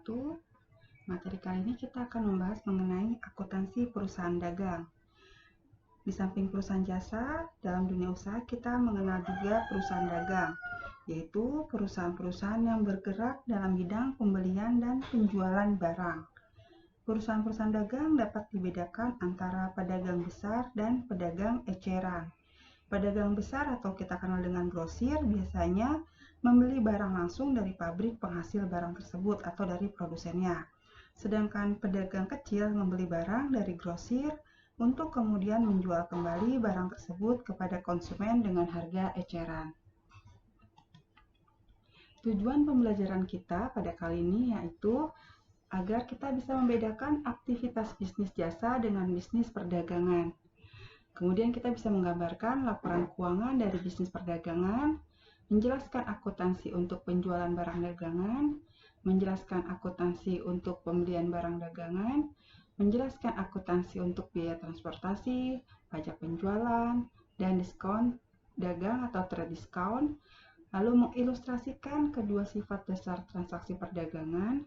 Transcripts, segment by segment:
wabarakatuh. Materi kali ini kita akan membahas mengenai akuntansi perusahaan dagang. Di samping perusahaan jasa, dalam dunia usaha kita mengenal juga perusahaan dagang, yaitu perusahaan-perusahaan yang bergerak dalam bidang pembelian dan penjualan barang. Perusahaan-perusahaan dagang dapat dibedakan antara pedagang besar dan pedagang eceran. Pedagang besar atau kita kenal dengan grosir biasanya membeli barang langsung dari pabrik penghasil barang tersebut atau dari produsennya. Sedangkan pedagang kecil membeli barang dari grosir untuk kemudian menjual kembali barang tersebut kepada konsumen dengan harga eceran. Tujuan pembelajaran kita pada kali ini yaitu agar kita bisa membedakan aktivitas bisnis jasa dengan bisnis perdagangan. Kemudian kita bisa menggambarkan laporan keuangan dari bisnis perdagangan, menjelaskan akuntansi untuk penjualan barang dagangan, menjelaskan akuntansi untuk pembelian barang dagangan, menjelaskan akuntansi untuk biaya transportasi, pajak penjualan, dan diskon dagang atau trade discount, lalu mengilustrasikan kedua sifat dasar transaksi perdagangan,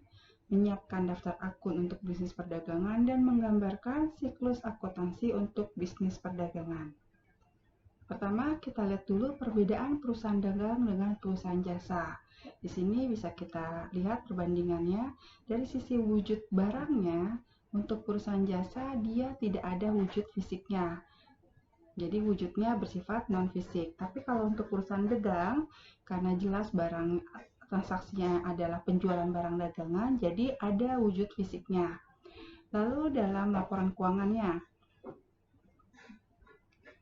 menyiapkan daftar akun untuk bisnis perdagangan, dan menggambarkan siklus akuntansi untuk bisnis perdagangan. Pertama, kita lihat dulu perbedaan perusahaan dagang dengan perusahaan jasa. Di sini bisa kita lihat perbandingannya dari sisi wujud barangnya. Untuk perusahaan jasa, dia tidak ada wujud fisiknya. Jadi wujudnya bersifat non-fisik. Tapi kalau untuk perusahaan dagang, karena jelas barang transaksinya adalah penjualan barang dagangan, jadi ada wujud fisiknya. Lalu dalam laporan keuangannya,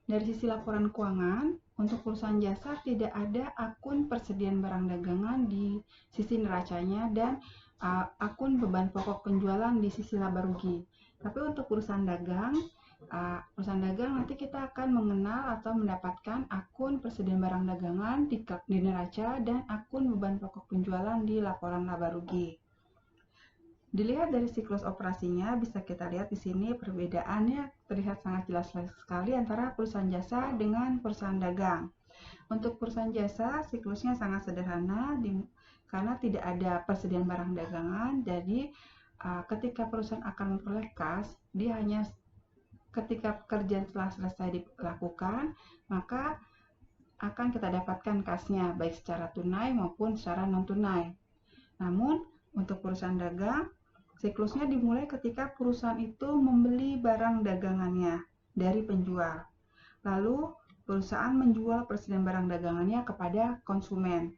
dari sisi laporan keuangan, untuk perusahaan jasa tidak ada akun persediaan barang dagangan di sisi neracanya dan akun beban pokok penjualan di sisi laba rugi. Tapi untuk perusahaan dagang nanti kita akan mengenal atau mendapatkan akun persediaan barang dagangan di neraca dan akun beban pokok penjualan di laporan laba rugi. Dilihat dari siklus operasinya, bisa kita lihat di sini perbedaannya terlihat sangat jelas sekali antara perusahaan jasa dengan perusahaan dagang. Untuk perusahaan jasa, siklusnya sangat sederhana karena tidak ada persediaan barang dagangan. Jadi, ketika perusahaan akan memperoleh kas, dia hanya ketika pekerjaan telah selesai dilakukan, maka akan kita dapatkan kasnya, baik secara tunai maupun secara non-tunai. Namun, untuk perusahaan dagang, siklusnya dimulai ketika perusahaan itu membeli barang dagangannya dari penjual. Lalu, perusahaan menjual persediaan barang dagangannya kepada konsumen.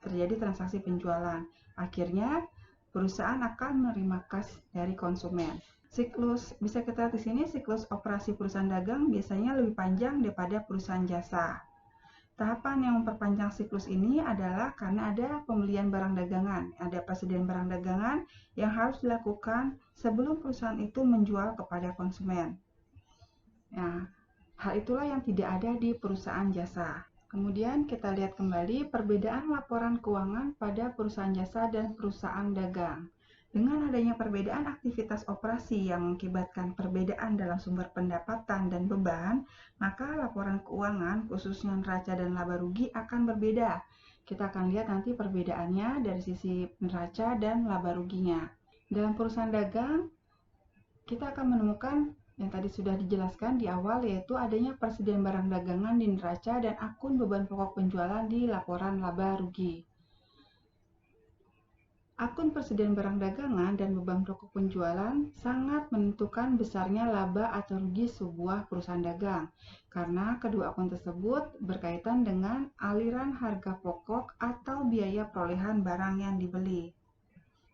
Terjadi transaksi penjualan. Akhirnya, perusahaan akan menerima kas dari konsumen. Siklus, bisa kita lihat di sini, siklus operasi perusahaan dagang biasanya lebih panjang daripada perusahaan jasa. Tahapan yang memperpanjang siklus ini adalah karena ada pembelian barang dagangan, ada persediaan barang dagangan yang harus dilakukan sebelum perusahaan itu menjual kepada konsumen. Nah, hal itulah yang tidak ada di perusahaan jasa. Kemudian kita lihat kembali perbedaan laporan keuangan pada perusahaan jasa dan perusahaan dagang. Dengan adanya perbedaan aktivitas operasi yang mengakibatkan perbedaan dalam sumber pendapatan dan beban, maka laporan keuangan khususnya neraca dan laba rugi akan berbeda. Kita akan lihat nanti perbedaannya dari sisi neraca dan laba ruginya. Dalam perusahaan dagang, kita akan menemukan yang tadi sudah dijelaskan di awal, yaitu adanya persediaan barang dagangan di neraca dan akun beban pokok penjualan di laporan laba rugi. Akun persediaan barang dagangan dan beban pokok penjualan sangat menentukan besarnya laba atau rugi sebuah perusahaan dagang, karena kedua akun tersebut berkaitan dengan aliran harga pokok atau biaya perolehan barang yang dibeli.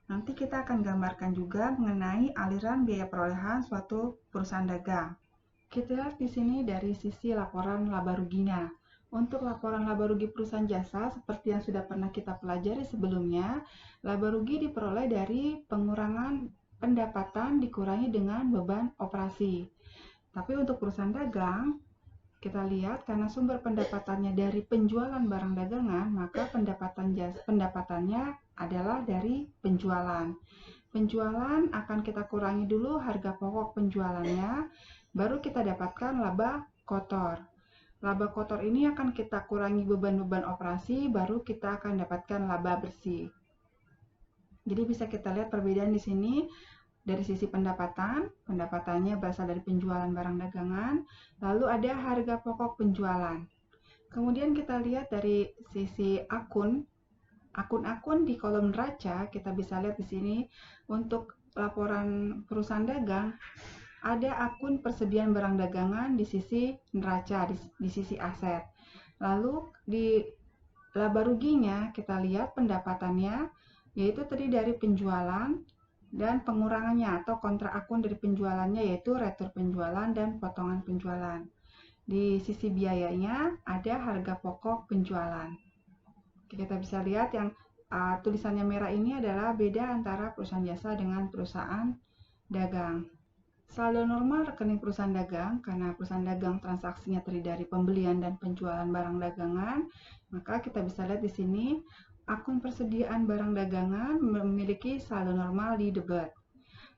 Nanti kita akan gambarkan juga mengenai aliran biaya perolehan suatu perusahaan dagang. Kita lihat di sini dari sisi laporan laba ruginya. Untuk laporan laba rugi perusahaan jasa, seperti yang sudah pernah kita pelajari sebelumnya, laba rugi diperoleh dari pengurangan pendapatan dikurangi dengan beban operasi. Tapi untuk perusahaan dagang, kita lihat karena sumber pendapatannya dari penjualan barang dagangan, maka pendapatannya adalah dari penjualan. Penjualan akan kita kurangi dulu harga pokok penjualannya, baru kita dapatkan laba kotor. Laba kotor ini akan kita kurangi beban-beban operasi, baru kita akan dapatkan laba bersih. Jadi bisa kita lihat perbedaan di sini dari sisi pendapatan, pendapatannya berasal dari penjualan barang dagangan, lalu ada harga pokok penjualan. Kemudian kita lihat dari sisi akun-akun di kolom neraca, kita bisa lihat di sini untuk laporan perusahaan dagang, ada akun persediaan barang dagangan di sisi neraca, di sisi aset. Lalu di laba ruginya kita lihat pendapatannya, yaitu terdiri dari penjualan dan pengurangannya atau kontra akun dari penjualannya, yaitu retur penjualan dan potongan penjualan. Di sisi biayanya ada harga pokok penjualan. Kita bisa lihat yang tulisannya merah ini adalah beda antara perusahaan jasa dengan perusahaan dagang. Saldo normal rekening perusahaan dagang, karena perusahaan dagang transaksinya terdiri dari pembelian dan penjualan barang dagangan, maka kita bisa lihat di sini akun persediaan barang dagangan memiliki saldo normal di debit.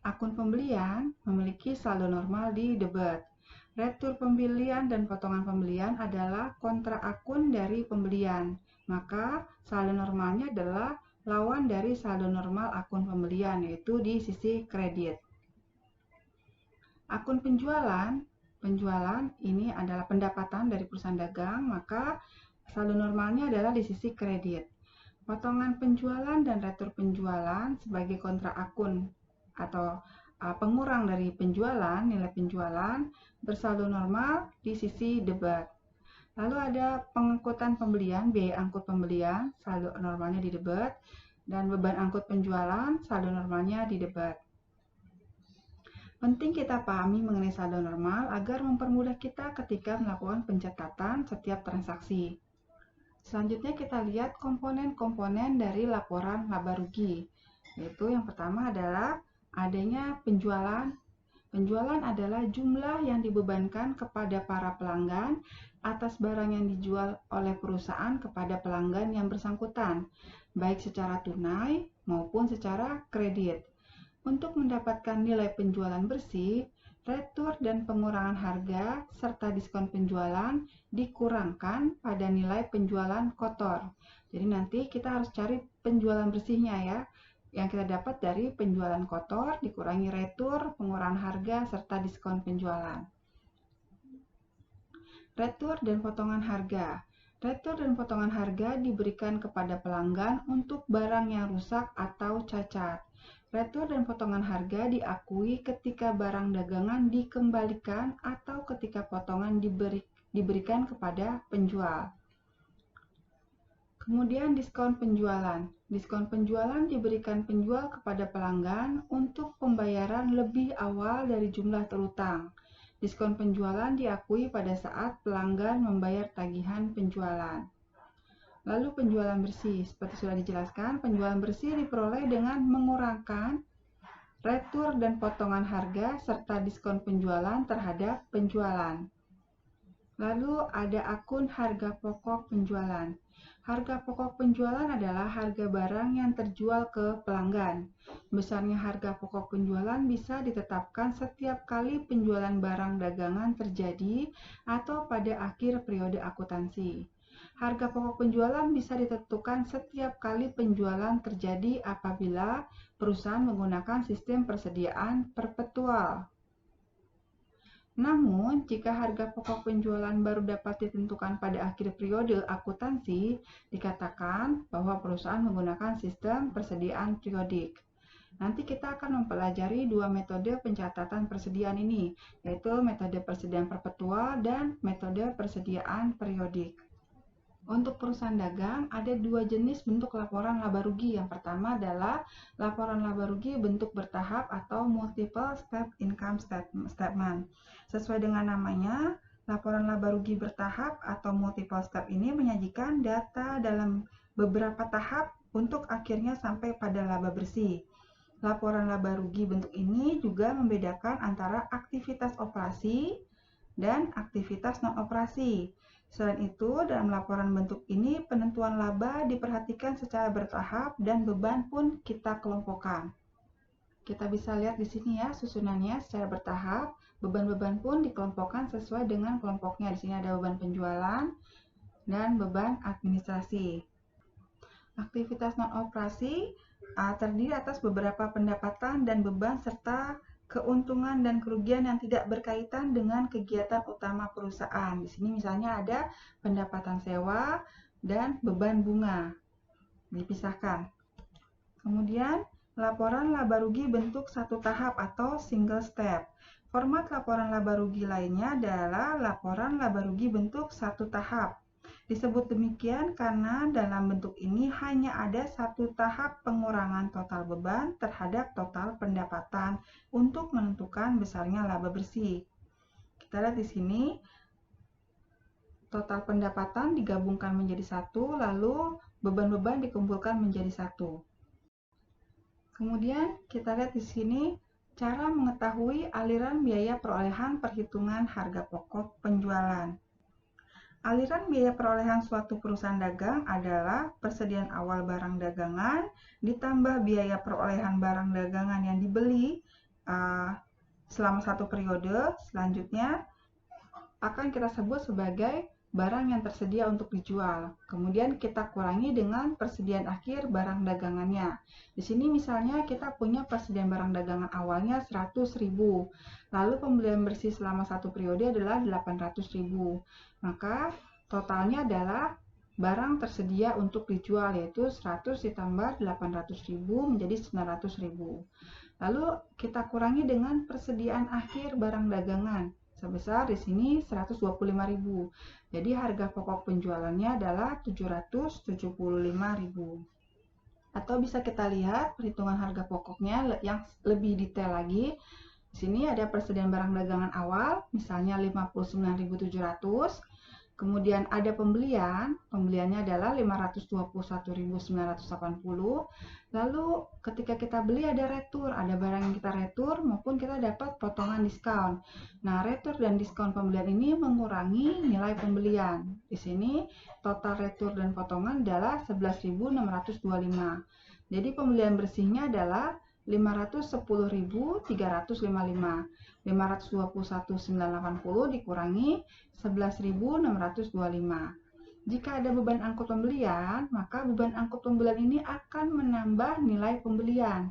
Akun pembelian memiliki saldo normal di debit. Retur pembelian dan potongan pembelian adalah kontra akun dari pembelian. Maka saldo normalnya adalah lawan dari saldo normal akun pembelian, yaitu di sisi kredit. Akun penjualan ini adalah pendapatan dari perusahaan dagang, maka saldo normalnya adalah di sisi kredit. Potongan penjualan dan retur penjualan sebagai kontra akun atau pengurang dari penjualan, nilai penjualan bersaldo normal di sisi debit. Lalu ada pengangkutan pembelian, biaya angkut pembelian, saldo normalnya di debit, dan beban angkut penjualan, saldo normalnya di debit. Penting kita pahami mengenai saldo normal agar mempermudah kita ketika melakukan pencatatan setiap transaksi. Selanjutnya kita lihat komponen-komponen dari laporan laba rugi, yaitu yang pertama adalah adanya penjualan. Penjualan adalah jumlah yang dibebankan kepada para pelanggan atas barang yang dijual oleh perusahaan kepada pelanggan yang bersangkutan, baik secara tunai maupun secara kredit. Untuk mendapatkan nilai penjualan bersih, retur dan pengurangan harga serta diskon penjualan dikurangkan pada nilai penjualan kotor. Jadi nanti kita harus cari penjualan bersihnya ya, yang kita dapat dari penjualan kotor dikurangi retur, pengurangan harga serta diskon penjualan. Retur dan potongan harga. Retur dan potongan harga diberikan kepada pelanggan untuk barang yang rusak atau cacat. Retur dan potongan harga diakui ketika barang dagangan dikembalikan atau ketika potongan diberikan kepada penjual. Kemudian diskon penjualan. Diskon penjualan diberikan penjual kepada pelanggan untuk pembayaran lebih awal dari jumlah terutang. Diskon penjualan diakui pada saat pelanggan membayar tagihan penjualan. Lalu penjualan bersih, seperti sudah dijelaskan, penjualan bersih diperoleh dengan mengurangkan retur dan potongan harga serta diskon penjualan terhadap penjualan. Lalu ada akun harga pokok penjualan. Harga pokok penjualan adalah harga barang yang terjual ke pelanggan. Besarnya harga pokok penjualan bisa ditetapkan setiap kali penjualan barang dagangan terjadi atau pada akhir periode akuntansi. Harga pokok penjualan bisa ditentukan setiap kali penjualan terjadi apabila perusahaan menggunakan sistem persediaan perpetual. Namun, jika harga pokok penjualan baru dapat ditentukan pada akhir periode akuntansi, dikatakan bahwa perusahaan menggunakan sistem persediaan periodik. Nanti kita akan mempelajari dua metode pencatatan persediaan ini, yaitu metode persediaan perpetual dan metode persediaan periodik. Untuk perusahaan dagang, ada dua jenis bentuk laporan laba rugi. Yang pertama adalah laporan laba rugi bentuk bertahap atau multiple step income statement. Sesuai dengan namanya, laporan laba rugi bertahap atau multiple step ini menyajikan data dalam beberapa tahap untuk akhirnya sampai pada laba bersih. Laporan laba rugi bentuk ini juga membedakan antara aktivitas operasi dan aktivitas non-operasi. Selain itu, dalam laporan bentuk ini, penentuan laba diperhatikan secara bertahap dan beban pun kita kelompokkan. Kita bisa lihat di sini ya, susunannya secara bertahap, beban-beban pun dikelompokkan sesuai dengan kelompoknya. Di sini ada beban penjualan dan beban administrasi. Aktivitas non-operasi terdiri atas beberapa pendapatan dan beban serta keuntungan dan kerugian yang tidak berkaitan dengan kegiatan utama perusahaan. Di sini misalnya ada pendapatan sewa dan beban bunga, dipisahkan. Kemudian, laporan laba rugi bentuk satu tahap atau single step. Format laporan laba rugi lainnya adalah laporan laba rugi bentuk satu tahap. Disebut demikian karena dalam bentuk ini hanya ada satu tahap pengurangan total beban terhadap total pendapatan untuk menentukan besarnya laba bersih. Kita lihat di sini, total pendapatan digabungkan menjadi satu, lalu beban-beban dikumpulkan menjadi satu. Kemudian kita lihat di sini cara mengetahui aliran biaya perolehan perhitungan harga pokok penjualan. Aliran biaya perolehan suatu perusahaan dagang adalah persediaan awal barang dagangan ditambah biaya perolehan barang dagangan yang dibeli selama satu periode. Selanjutnya akan kita sebut sebagai barang yang tersedia untuk dijual. Kemudian kita kurangi dengan persediaan akhir barang dagangannya. Di sini misalnya kita punya persediaan barang dagangan awalnya 100.000. Lalu pembelian bersih selama satu periode adalah 800.000. Maka totalnya adalah barang tersedia untuk dijual, yaitu 100 ditambah 800.000 menjadi 900.000. Lalu kita kurangi dengan persediaan akhir barang dagangan sebesar di sini 125.000. Jadi harga pokok penjualannya adalah 775.000. Atau bisa kita lihat perhitungan harga pokoknya yang lebih detail lagi. Di sini ada persediaan barang dagangan awal, misalnya 59.700. Kemudian ada pembeliannya adalah 521.980. Lalu ketika kita beli ada retur, ada barang yang kita retur maupun kita dapat potongan diskon. Nah, retur dan diskon pembelian ini mengurangi nilai pembelian. Di sini total retur dan potongan adalah 11.625. Jadi pembelian bersihnya adalah 510.355. 521.980 dikurangi 11.625. Jika ada beban angkut pembelian, maka beban angkut pembelian ini akan menambah nilai pembelian.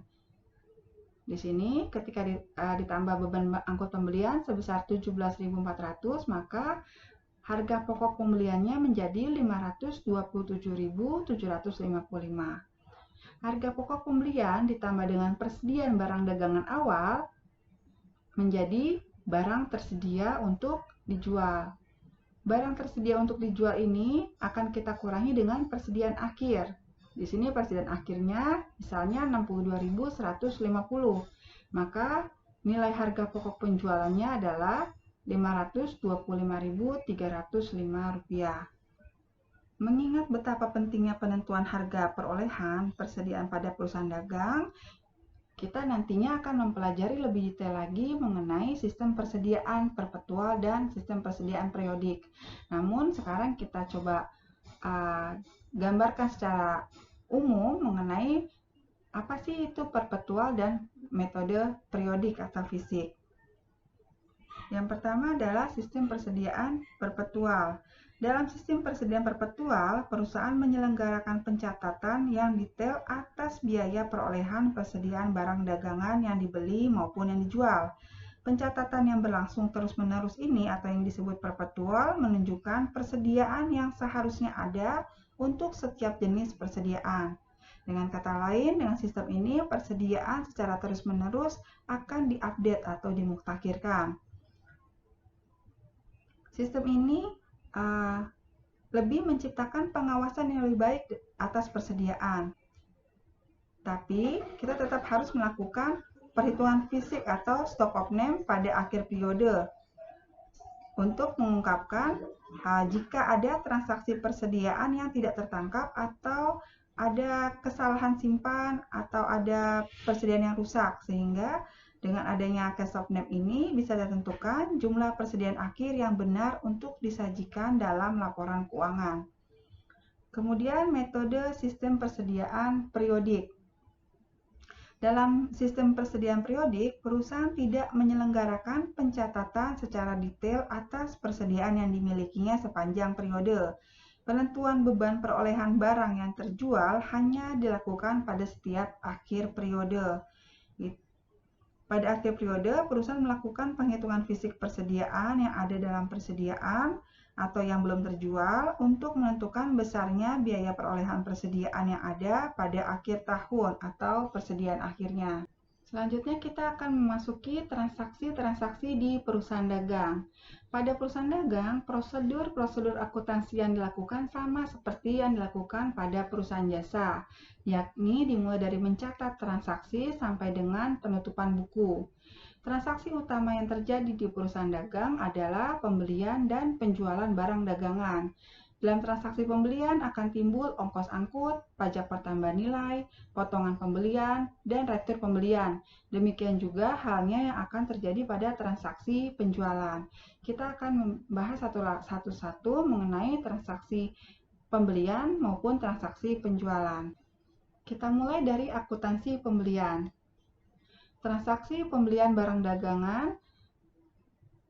Di sini ketika ditambah beban angkut pembelian sebesar 17.400, maka harga pokok pembeliannya menjadi 527.755. Harga pokok pembelian ditambah dengan persediaan barang dagangan awal menjadi barang tersedia untuk dijual. Barang tersedia untuk dijual ini akan kita kurangi dengan persediaan akhir. Di sini persediaan akhirnya misalnya 62.150. Maka nilai harga pokok penjualannya adalah 525.305 rupiah. Mengingat betapa pentingnya penentuan harga perolehan persediaan pada perusahaan dagang, kita nantinya akan mempelajari lebih detail lagi mengenai sistem persediaan perpetual dan sistem persediaan periodik. Namun sekarang kita coba gambarkan secara umum mengenai apa sih itu perpetual dan metode periodik atau fisik. Yang pertama adalah sistem persediaan perpetual. Dalam sistem persediaan perpetual, perusahaan menyelenggarakan pencatatan yang detail atas biaya perolehan persediaan barang dagangan yang dibeli maupun yang dijual. Pencatatan yang berlangsung terus-menerus ini atau yang disebut perpetual menunjukkan persediaan yang seharusnya ada untuk setiap jenis persediaan. Dengan kata lain, dengan sistem ini persediaan secara terus-menerus akan diupdate atau dimutakhirkan. Sistem ini lebih menciptakan pengawasan yang lebih baik atas persediaan. Tapi kita tetap harus melakukan perhitungan fisik atau stock of name pada akhir periode untuk mengungkapkan jika ada transaksi persediaan yang tidak tertangkap atau ada kesalahan simpan atau ada persediaan yang rusak, sehingga dengan adanya cash of name ini bisa ditentukan jumlah persediaan akhir yang benar untuk disajikan dalam laporan keuangan. Kemudian metode sistem persediaan periodik. Dalam sistem persediaan periodik, perusahaan tidak menyelenggarakan pencatatan secara detail atas persediaan yang dimilikinya sepanjang periode. Penentuan beban perolehan barang yang terjual hanya dilakukan pada setiap akhir periode. Pada akhir periode, perusahaan melakukan penghitungan fisik persediaan yang ada dalam persediaan atau yang belum terjual untuk menentukan besarnya biaya perolehan persediaan yang ada pada akhir tahun atau persediaan akhirnya. Selanjutnya kita akan memasuki transaksi-transaksi di perusahaan dagang. Pada perusahaan dagang, prosedur-prosedur akuntansi yang dilakukan sama seperti yang dilakukan pada perusahaan jasa, yakni dimulai dari mencatat transaksi sampai dengan penutupan buku. Transaksi utama yang terjadi di perusahaan dagang adalah pembelian dan penjualan barang dagangan. Dalam transaksi pembelian akan timbul ongkos angkut, pajak pertambahan nilai, potongan pembelian, dan retur pembelian. Demikian juga halnya yang akan terjadi pada transaksi penjualan. Kita akan membahas satu-satu mengenai transaksi pembelian maupun transaksi penjualan. Kita mulai dari akuntansi pembelian. Transaksi pembelian barang dagangan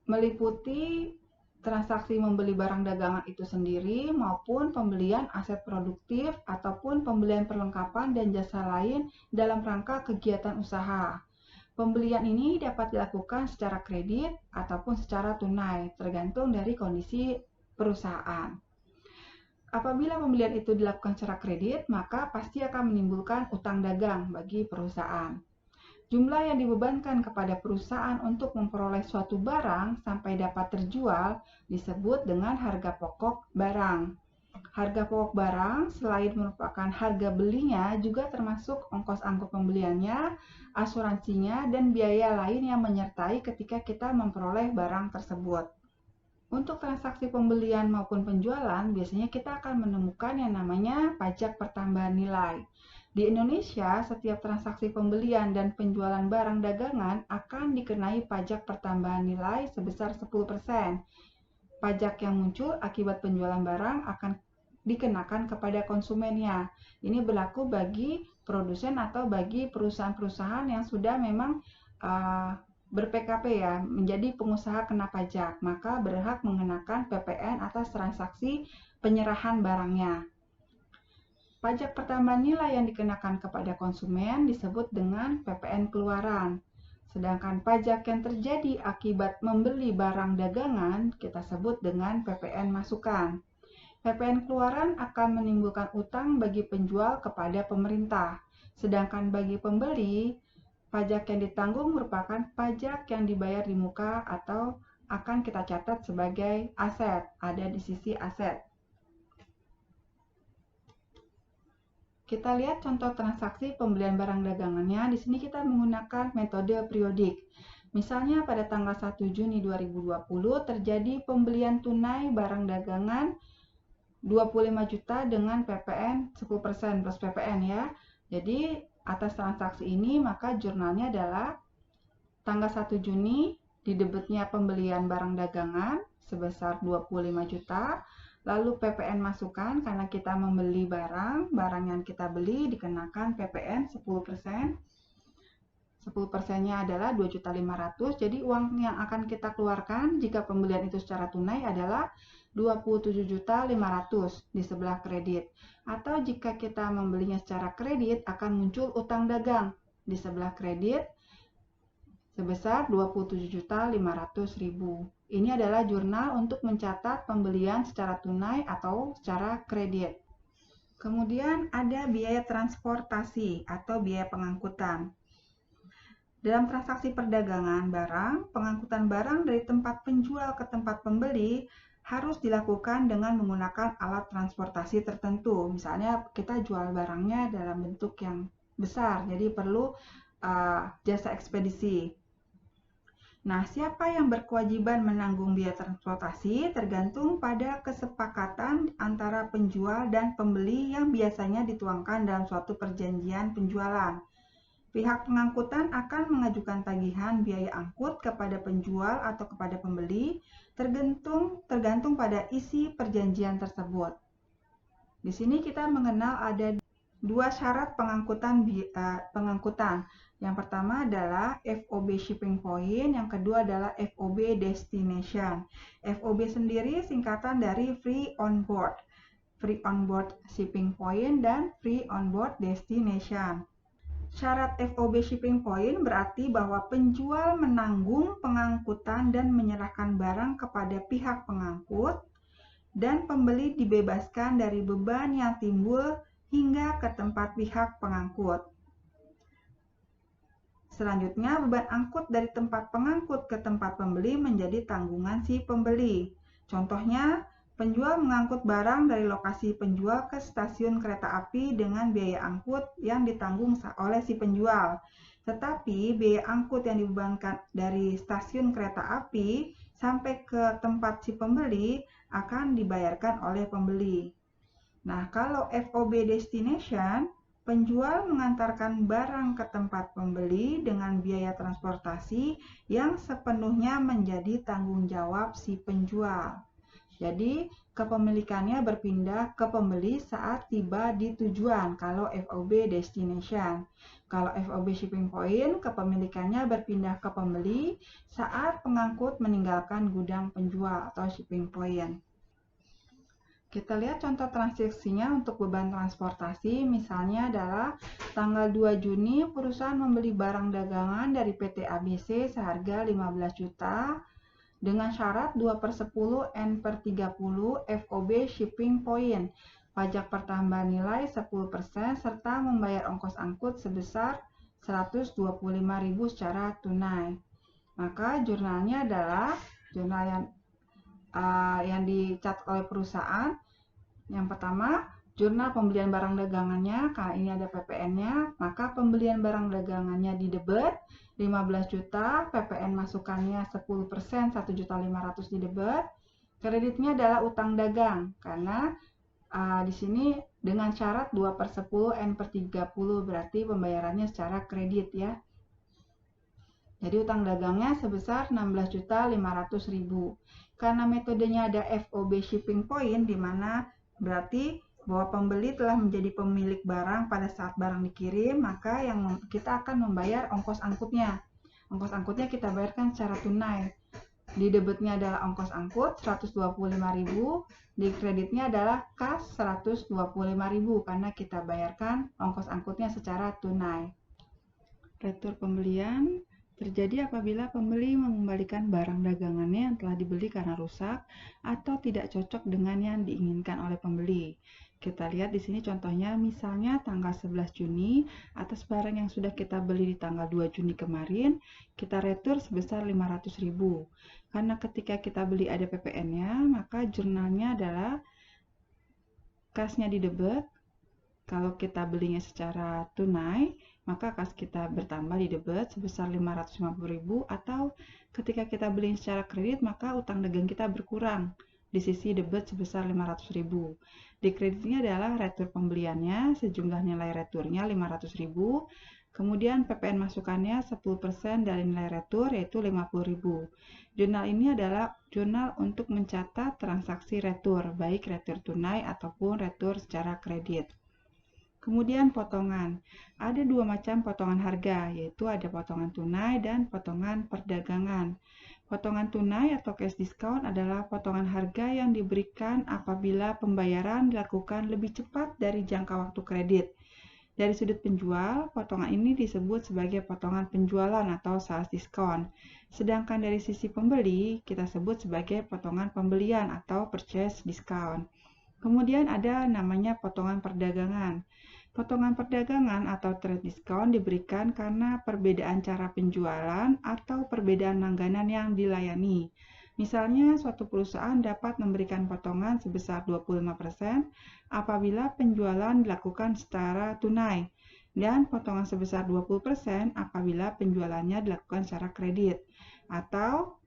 meliputi transaksi membeli barang dagangan itu sendiri maupun pembelian aset produktif ataupun pembelian perlengkapan dan jasa lain dalam rangka kegiatan usaha. Pembelian ini dapat dilakukan secara kredit ataupun secara tunai, tergantung dari kondisi perusahaan. Apabila pembelian itu dilakukan secara kredit, maka pasti akan menimbulkan utang dagang bagi perusahaan. Jumlah yang dibebankan kepada perusahaan untuk memperoleh suatu barang sampai dapat terjual disebut dengan harga pokok barang. Harga pokok barang selain merupakan harga belinya juga termasuk ongkos angkut pembeliannya, asuransinya, dan biaya lain yang menyertai ketika kita memperoleh barang tersebut. Untuk transaksi pembelian maupun penjualan, biasanya kita akan menemukan yang namanya pajak pertambahan nilai. Di Indonesia, setiap transaksi pembelian dan penjualan barang dagangan akan dikenai pajak pertambahan nilai sebesar 10%. Pajak yang muncul akibat penjualan barang akan dikenakan kepada konsumennya. Ini berlaku bagi produsen atau bagi perusahaan-perusahaan yang sudah memang ber-PKP ya, menjadi pengusaha kena pajak, maka berhak mengenakan PPN atas transaksi penyerahan barangnya. Pajak pertambahan nilai yang dikenakan kepada konsumen disebut dengan PPN keluaran. Sedangkan pajak yang terjadi akibat membeli barang dagangan kita sebut dengan PPN masukan. PPN keluaran akan menimbulkan utang bagi penjual kepada pemerintah. Sedangkan bagi pembeli, pajak yang ditanggung merupakan pajak yang dibayar di muka atau akan kita catat sebagai aset, ada di sisi aset. Kita lihat contoh transaksi pembelian barang dagangannya. Di sini kita menggunakan metode periodik. Misalnya pada tanggal 1 Juni 2020 terjadi pembelian tunai barang dagangan 25 juta dengan PPN 10% plus PPN ya. Jadi atas transaksi ini maka jurnalnya adalah tanggal 1 Juni didebitnya pembelian barang dagangan sebesar 25 juta. Lalu PPN masukan karena kita membeli barang yang kita beli dikenakan PPN 10%. 10%-nya adalah 2.500.000. Jadi uang yang akan kita keluarkan jika pembelian itu secara tunai adalah 27.500.000 di sebelah kredit. Atau jika kita membelinya secara kredit akan muncul utang dagang di sebelah kredit sebesar 27.500.000. Ini adalah jurnal untuk mencatat pembelian secara tunai atau secara kredit. Kemudian ada biaya transportasi atau biaya pengangkutan. Dalam transaksi perdagangan barang, pengangkutan barang dari tempat penjual ke tempat pembeli harus dilakukan dengan menggunakan alat transportasi tertentu. Misalnya kita jual barangnya dalam bentuk yang besar, jadi perlu jasa ekspedisi. Nah, siapa yang berkewajiban menanggung biaya transportasi tergantung pada kesepakatan antara penjual dan pembeli yang biasanya dituangkan dalam suatu perjanjian penjualan. Pihak pengangkutan akan mengajukan tagihan biaya angkut kepada penjual atau kepada pembeli tergantung pada isi perjanjian tersebut. Di sini kita mengenal ada dua syarat pengangkutan. Yang pertama adalah FOB shipping point, yang kedua adalah FOB destination. FOB sendiri singkatan dari free on board. free on board shipping point, dan free on board destination. Syarat FOB shipping point berarti bahwa penjual menanggung pengangkutan dan menyerahkan barang kepada pihak pengangkut, dan pembeli dibebaskan dari beban yang timbul hingga ke tempat pihak pengangkut. Selanjutnya, beban angkut dari tempat pengangkut ke tempat pembeli menjadi tanggungan si pembeli. Contohnya, penjual mengangkut barang dari lokasi penjual ke stasiun kereta api dengan biaya angkut yang ditanggung oleh si penjual. Tetapi biaya angkut yang dibebankan dari stasiun kereta api sampai ke tempat si pembeli akan dibayarkan oleh pembeli. Nah, kalau FOB destination, penjual mengantarkan barang ke tempat pembeli dengan biaya transportasi yang sepenuhnya menjadi tanggung jawab si penjual. Jadi, kepemilikannya berpindah ke pembeli saat tiba di tujuan kalau FOB destination. Kalau FOB shipping point, kepemilikannya berpindah ke pembeli saat pengangkut meninggalkan gudang penjual atau shipping point. Kita lihat contoh transaksinya untuk beban transportasi. Misalnya adalah tanggal 2 Juni perusahaan membeli barang dagangan dari PT ABC seharga 15 juta dengan syarat 2/10 N/30 FOB shipping point, pajak pertambahan nilai 10% serta membayar ongkos angkut sebesar 125.000 secara tunai. Maka jurnalnya adalah jurnal yang dicatat oleh perusahaan. Yang pertama, jurnal pembelian barang dagangannya, karena ini ada PPN-nya, maka pembelian barang dagangannya didebet 15 juta, PPN masukannya 10%, 1.500.000 didebet. Kreditnya adalah utang dagang, karena di sini dengan syarat 2/10 N/30, berarti pembayarannya secara kredit ya. Jadi utang dagangnya sebesar 16.500.000. Karena metodenya ada FOB shipping point, di mana berarti bahwa pembeli telah menjadi pemilik barang pada saat barang dikirim, maka yang kita akan membayar ongkos angkutnya. Ongkos angkutnya kita bayarkan secara tunai. Di debitnya adalah ongkos angkut 125.000, di kreditnya adalah kas 125.000 karena kita bayarkan ongkos angkutnya secara tunai. Retur pembelian terjadi apabila pembeli mengembalikan barang dagangannya yang telah dibeli karena rusak atau tidak cocok dengan yang diinginkan oleh pembeli. Kita lihat di sini contohnya, misalnya tanggal 11 Juni atas barang yang sudah kita beli di tanggal 2 Juni kemarin, kita retur sebesar 500.000. Karena ketika kita beli ada PPN-nya, maka jurnalnya adalah kasnya didebet. Kalau kita belinya secara tunai, maka kas kita bertambah di debit sebesar 550.000, atau ketika kita beli secara kredit maka utang dagang kita berkurang di sisi debit sebesar 500.000. Di kreditnya adalah retur pembeliannya, sejumlah nilai returnya 500.000, kemudian PPN masukannya 10% dari nilai retur yaitu 50.000. Jurnal ini adalah jurnal untuk mencatat transaksi retur, baik retur tunai ataupun retur secara kredit. Kemudian potongan. Ada dua macam potongan harga, yaitu ada potongan tunai dan potongan perdagangan. Potongan tunai atau cash discount adalah potongan harga yang diberikan apabila pembayaran dilakukan lebih cepat dari jangka waktu kredit. Dari sudut penjual, potongan ini disebut sebagai potongan penjualan atau sales discount. Sedangkan dari sisi pembeli, kita sebut sebagai potongan pembelian atau purchase discount. Kemudian ada namanya potongan perdagangan. Potongan perdagangan atau trade discount diberikan karena perbedaan cara penjualan atau perbedaan langganan yang dilayani. Misalnya, suatu perusahaan dapat memberikan potongan sebesar 25% apabila penjualan dilakukan secara tunai, dan potongan sebesar 20% apabila penjualannya dilakukan secara kredit. Atau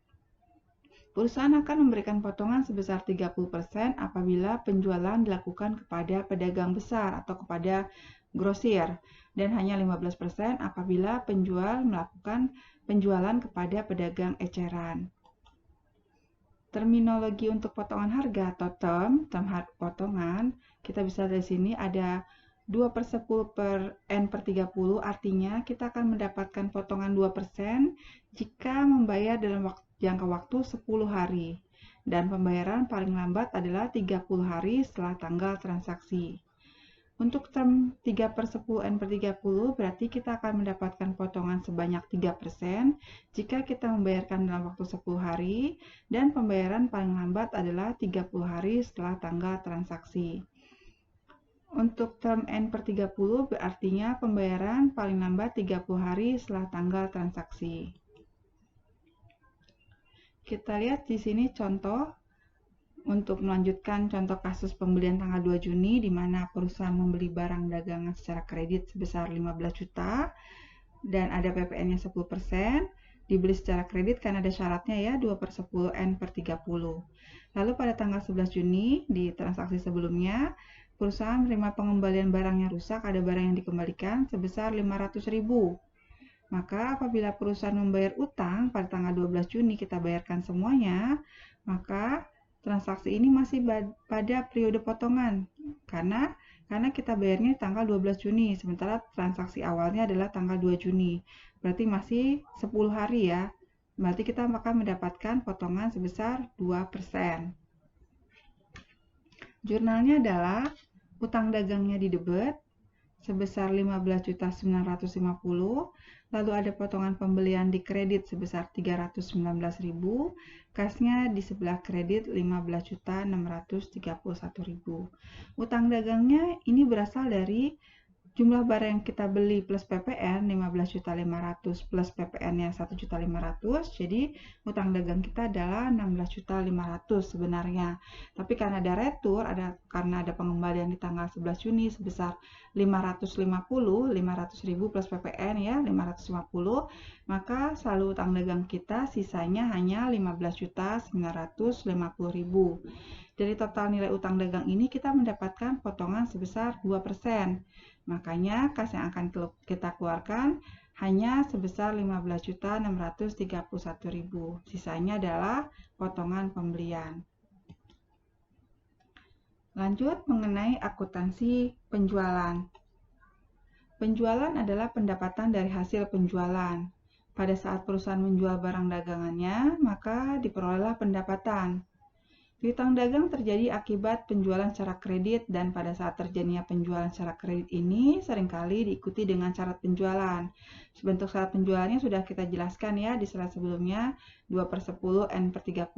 perusahaan akan memberikan potongan sebesar 30% apabila penjualan dilakukan kepada pedagang besar atau kepada grosir, dan hanya 15% apabila penjual melakukan penjualan kepada pedagang eceran. Terminologi untuk potongan harga atau term potongan, kita bisa dari sini ada 2/10 per N/30, artinya kita akan mendapatkan potongan 2% jika membayar dalam waktu jangka waktu 10 hari. Dan pembayaran paling lambat adalah 30 hari setelah tanggal transaksi. Untuk term 3/10N/30 berarti kita akan mendapatkan potongan sebanyak 3% jika kita membayarkan dalam waktu 10 hari dan pembayaran paling lambat adalah 30 hari setelah tanggal transaksi. Untuk term N/30 berartinya pembayaran paling lambat 30 hari setelah tanggal transaksi. Kita lihat di sini contoh. Untuk melanjutkan contoh kasus pembelian tanggal 2 Juni di mana perusahaan membeli barang dagangan secara kredit sebesar 15 juta dan ada PPN-nya 10%, dibeli secara kredit kan ada syaratnya ya 2/10N/30. Lalu pada tanggal 11 Juni di transaksi sebelumnya, perusahaan menerima pengembalian barang yang rusak, ada barang yang dikembalikan sebesar 500.000. Maka apabila perusahaan membayar utang pada tanggal 12 Juni kita bayarkan semuanya, maka transaksi ini masih pada periode potongan karena kita bayarnya tanggal 12 Juni sementara transaksi awalnya adalah tanggal 2 Juni. Berarti masih 10 hari ya. Berarti kita akan mendapatkan potongan sebesar 2%. Jurnalnya adalah utang dagangnya didebet sebesar 15.950, lalu ada potongan pembelian di kredit sebesar 319.000, kasnya di sebelah kredit 15.631.000. Utang dagangnya ini berasal dari jumlah barang yang kita beli plus PPN 15.500 plus PPN-nya 1.500.000, jadi utang dagang kita adalah 16.500.000 sebenarnya. Tapi karena ada retur, karena ada pengembalian di tanggal 11 Juni sebesar 500.000 plus PPN ya 550, maka saldo utang dagang kita sisanya hanya 15.950.000. Dari total nilai utang dagang ini kita mendapatkan potongan sebesar 2%. Makanya kas yang akan kita keluarkan hanya sebesar 15.631.000. Sisanya adalah potongan pembelian. Lanjut mengenai akuntansi penjualan. Penjualan adalah pendapatan dari hasil penjualan. Pada saat perusahaan menjual barang dagangannya, maka diperolehlah pendapatan. Piutang dagang terjadi akibat penjualan secara kredit dan pada saat terjadinya penjualan secara kredit ini seringkali diikuti dengan syarat penjualan. Bentuk syarat penjualannya sudah kita jelaskan ya di slide sebelumnya, 2/10N/30,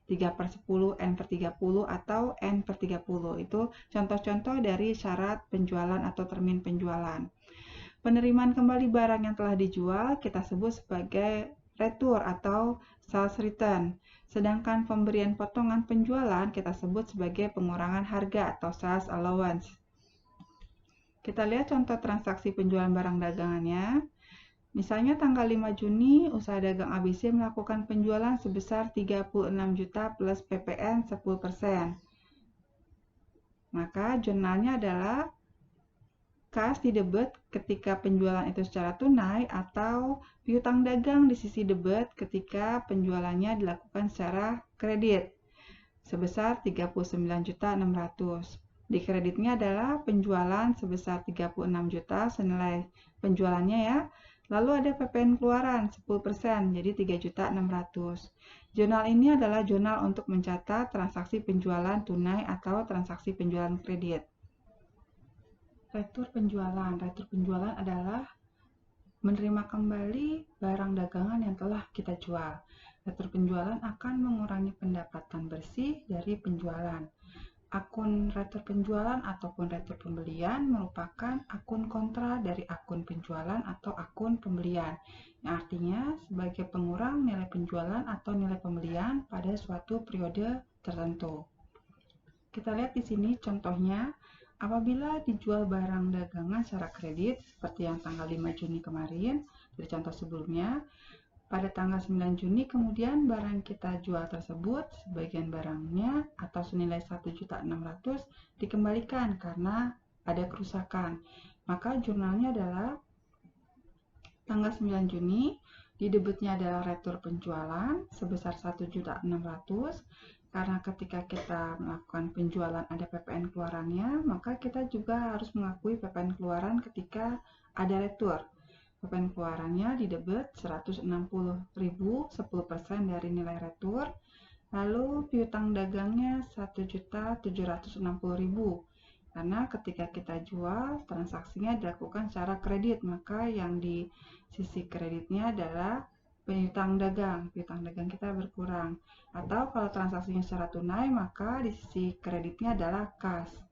3/10N/30 atau N/30. Itu contoh-contoh dari syarat penjualan atau termin penjualan. Penerimaan kembali barang yang telah dijual kita sebut sebagai retur atau sales return. Sedangkan pemberian potongan penjualan kita sebut sebagai pengurangan harga atau sales allowance. Kita lihat contoh transaksi penjualan barang dagangannya. Misalnya tanggal 5 Juni, usaha dagang ABC melakukan penjualan sebesar 36 juta plus PPN 10%. Maka jurnalnya adalah kas didebet ketika penjualan itu secara tunai atau piutang dagang di sisi debet ketika penjualannya dilakukan secara kredit sebesar 39.600. Di kreditnya adalah penjualan sebesar 36 juta senilai penjualannya ya. Lalu ada PPN keluaran 10%, jadi 3.600. Jurnal ini adalah jurnal untuk mencatat transaksi penjualan tunai atau transaksi penjualan kredit. Retur penjualan. Retur penjualan adalah menerima kembali barang dagangan yang telah kita jual. Retur penjualan akan mengurangi pendapatan bersih dari penjualan. Akun retur penjualan ataupun retur pembelian merupakan akun kontra dari akun penjualan atau akun pembelian, yang artinya sebagai pengurang nilai penjualan atau nilai pembelian pada suatu periode tertentu. Kita lihat di sini contohnya. Apabila dijual barang dagangan secara kredit, seperti yang tanggal 5 Juni kemarin, dari contoh sebelumnya, pada tanggal 9 Juni kemudian barang kita jual tersebut, sebagian barangnya atau senilai 1.600.000 dikembalikan karena ada kerusakan. Maka jurnalnya adalah tanggal 9 Juni, didebitnya adalah retur penjualan sebesar 1.600.000. Karena ketika kita melakukan penjualan ada PPN keluarannya, maka kita juga harus mengakui PPN keluaran ketika ada retur. PPN keluarannya di debit 160.000, 10% dari nilai retur. Lalu piutang dagangnya 1.760.000. Karena ketika kita jual, transaksinya dilakukan secara kredit, maka yang di sisi kreditnya adalah piutang dagang kita berkurang. Atau kalau transaksinya secara tunai, maka di sisi kreditnya adalah kas.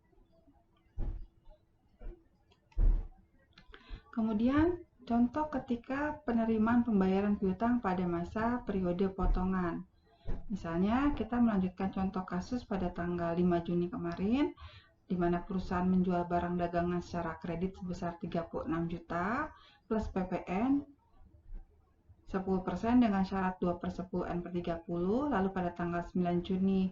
Kemudian, contoh ketika penerimaan pembayaran piutang pada masa periode potongan. Misalnya, kita melanjutkan contoh kasus pada tanggal 5 Juni kemarin, di mana perusahaan menjual barang dagangan secara kredit sebesar 36 juta plus PPN 10% dengan syarat 2/10N/30. Lalu pada tanggal 9 Juni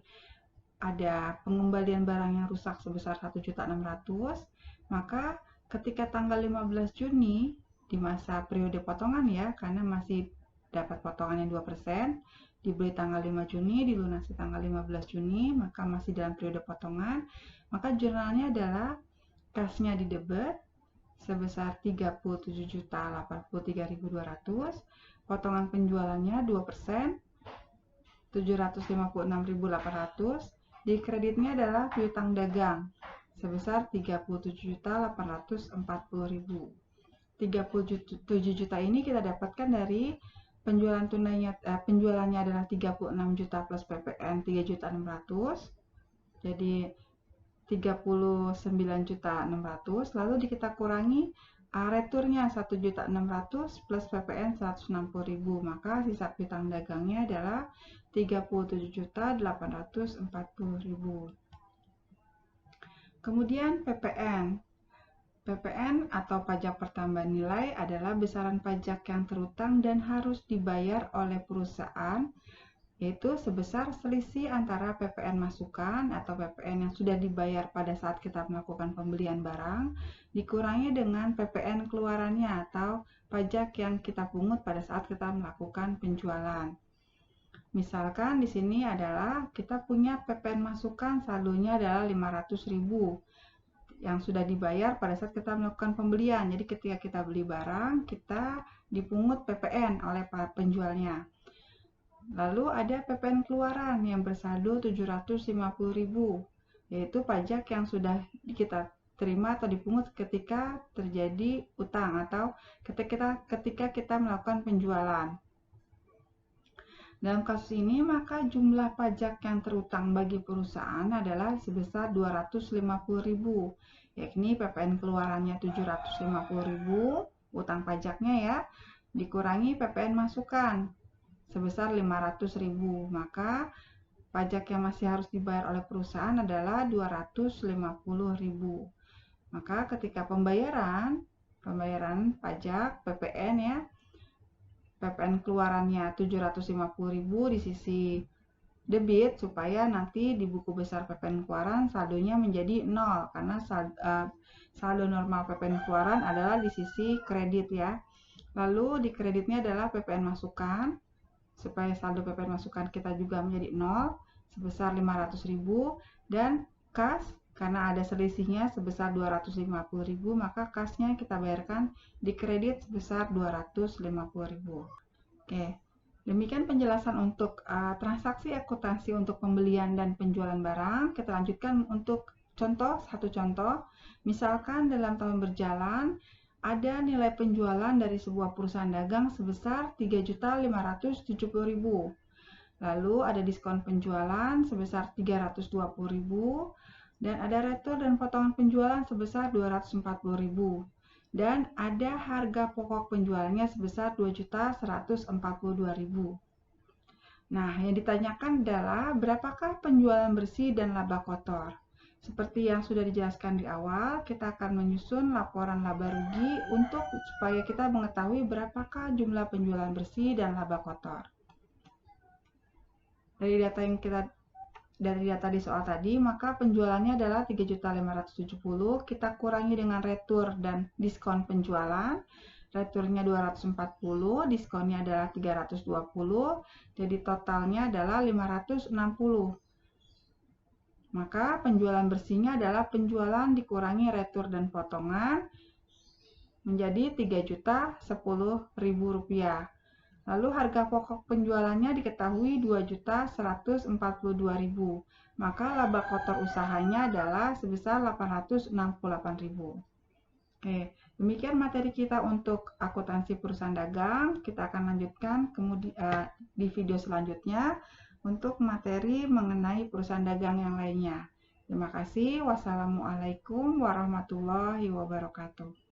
ada pengembalian barang yang rusak sebesar 1.600.000. Maka ketika tanggal 15 Juni di masa periode potongan ya, karena masih dapat potongannya 2%, dibeli tanggal 5 Juni, dilunasi tanggal 15 Juni, maka masih dalam periode potongan, maka jurnalnya adalah kasnya di debit sebesar 37.083.200, potongan penjualannya 2%, 756.800, di kreditnya adalah piutang dagang sebesar 37.840.000. 37 juta ini kita dapatkan dari penjualan tunainya, penjualannya adalah 36 juta plus PPN 3.600.000, jadi 39.600.000. Lalu kita kurangi returnya 1.600.000 plus PPN 160.000, maka sisa piutang dagangnya adalah 37.840.000. Kemudian PPN atau pajak pertambahan nilai adalah besaran pajak yang terutang dan harus dibayar oleh perusahaan, yaitu sebesar selisih antara PPN masukan atau PPN yang sudah dibayar pada saat kita melakukan pembelian barang dikurangi dengan PPN keluarannya atau pajak yang kita pungut pada saat kita melakukan penjualan. Misalkan di sini adalah kita punya PPN masukan, saldonya adalah 500.000 yang sudah dibayar pada saat kita melakukan pembelian. Jadi ketika kita beli barang, kita dipungut PPN oleh penjualnya. Lalu ada PPN keluaran yang bersaldo 750.000, yaitu pajak yang sudah kita terima atau dipungut ketika terjadi utang atau ketika kita melakukan penjualan. Dalam kasus ini, maka jumlah pajak yang terutang bagi perusahaan adalah sebesar 250.000, yakni PPN keluarannya 750.000, utang pajaknya ya, dikurangi PPN masukan sebesar 500.000, maka pajak yang masih harus dibayar oleh perusahaan adalah 250.000. Maka ketika pembayaran pajak PPN ya, PPN keluarannya 750.000 di sisi debit, supaya nanti di buku besar PPN keluaran saldonya menjadi 0, karena saldo normal PPN keluaran adalah di sisi kredit ya. Lalu di kreditnya adalah PPN masukan, supaya saldo PPN masukan kita juga menjadi 0 sebesar 500.000, dan kas karena ada selisihnya sebesar 250.000, maka kasnya kita bayarkan di kredit sebesar 250.000. Oke, demikian penjelasan untuk transaksi akuntansi untuk pembelian dan penjualan barang. Kita lanjutkan untuk satu contoh. Misalkan dalam tahun berjalan ada nilai penjualan dari sebuah perusahaan dagang sebesar 3.570.000. Lalu ada diskon penjualan sebesar 320.000 dan ada retur dan potongan penjualan sebesar 240.000. Dan ada harga pokok penjualannya sebesar 2.142.000. Nah, yang ditanyakan adalah berapakah penjualan bersih dan laba kotor. Seperti yang sudah dijelaskan di awal, kita akan menyusun laporan laba rugi supaya kita mengetahui berapakah jumlah penjualan bersih dan laba kotor. Dari data di soal tadi, maka penjualannya adalah 3.570.000, kita kurangi dengan retur dan diskon penjualan. Returnya 240, diskonnya adalah 320, jadi totalnya adalah 560. Maka penjualan bersihnya adalah penjualan dikurangi retur dan potongan, menjadi Rp3.010.000. Lalu harga pokok penjualannya diketahui Rp2.142.000. Maka laba kotor usahanya adalah sebesar Rp868.000. Oke, demikian materi kita untuk akuntansi perusahaan dagang. Kita akan lanjutkan di video selanjutnya untuk materi mengenai perusahaan dagang yang lainnya. Terima kasih. Wassalamualaikum warahmatullahi wabarakatuh.